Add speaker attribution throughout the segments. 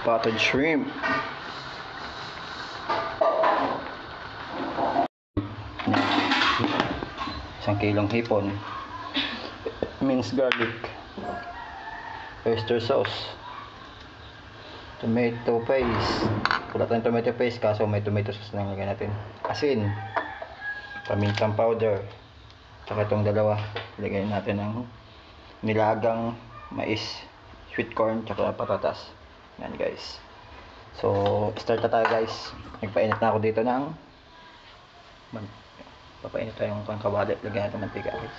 Speaker 1: Potted shrimp. Isang kilong hipon. Minced garlic. Oyster sauce. Tomato paste. Wala tayong tomato paste kaso may tomato sauce na lagyan natin. Asin. Pamintang powder. Saka itong dalawa. Lagyan natin ng nilagang mais, sweet corn, tsaka patatas. Yan guys. So, start na tayo guys. Nagpainit na ako dito ng papainit tayo ng kawali. Lagyan natin mantika guys.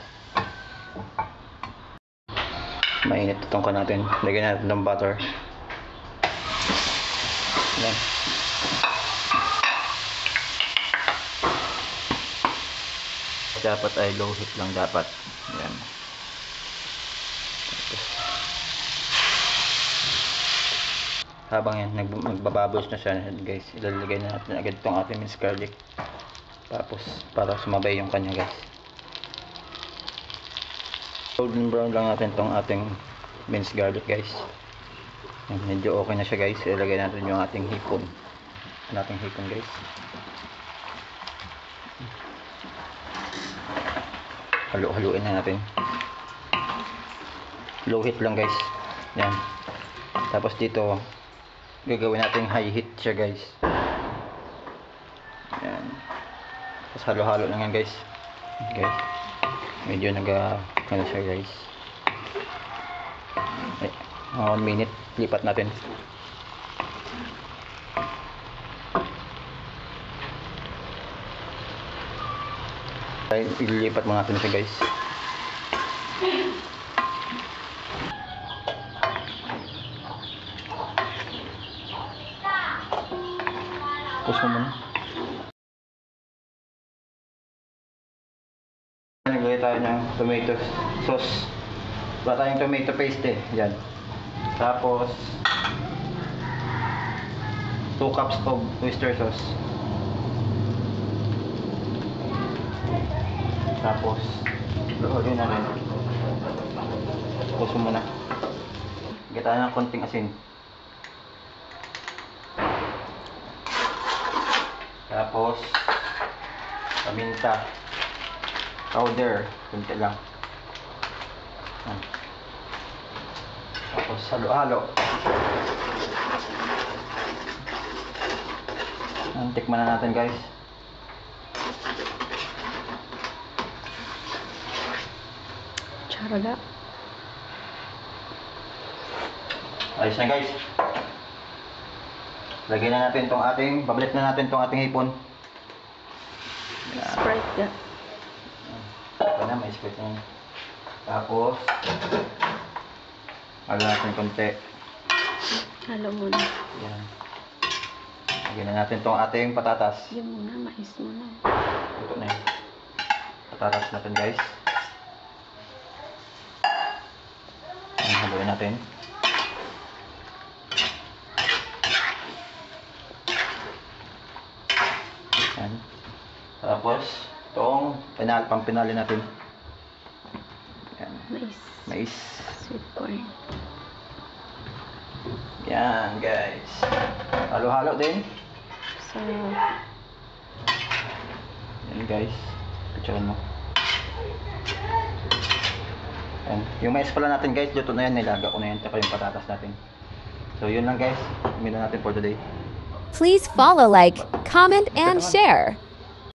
Speaker 1: Mainit itong ka natin. Lagyan natin ng butter. Yan. Dapat ay low heat lang dapat. Yan. Habang yan nagbabubbles na siya guys, ilalagay na natin agad itong ating minced garlic. Tapos para sumabay yung kanya guys. Golden brown lang natin itong ating minced garlic guys. Yan, medyo okay na siya guys. Ilalagay natin yung ating hipon. Guys. Halu-haluin na natin. Low heat lang guys. Yan. Tapos dito gagawin natin high heat siya guys. Yan. Tapos halo-halo lang yan guys. Okay. Medyo ano siya guys. Ay, 1 minute. Lipat natin. Ililipat mo natin siya guys. Push mo muna. Naglagay tayo ng tomato sauce. Wala tayong tomato paste eh. Yan. Tapos 2 cups of oyster sauce. Tapos lagyan na rin. Puso muna. Lagyan tayo ng konting asin. Tapos paminta powder, kunti lang. Tapos halo-halo. Tikman na natin guys.
Speaker 2: Charada.
Speaker 1: Ayos na guys. Lagyan na natin tong ating, babalik na natin tong ating hipon.
Speaker 2: Sprite ka.
Speaker 1: Ito na, may sprite na. Tapos halo natin konti.
Speaker 2: Halo muna.
Speaker 1: Yan. Lagyan na natin tong ating patatas.
Speaker 2: Yan muna, mais muna.
Speaker 1: Ito na yun. Patatas natin guys. Haluin natin. Yan. Tapos itong pampinali natin. Yan. Mais.
Speaker 2: Sweet corn.
Speaker 1: Yan guys. Halo-halo din.
Speaker 2: So,
Speaker 1: yan guys. Picturean mo. Yan. Yung mais pala natin guys, luto na yan, nilaga ko na yan, tsaka yung patatas natin. So yun lang guys, umilan natin for today.
Speaker 3: Please follow, like, comment, and share.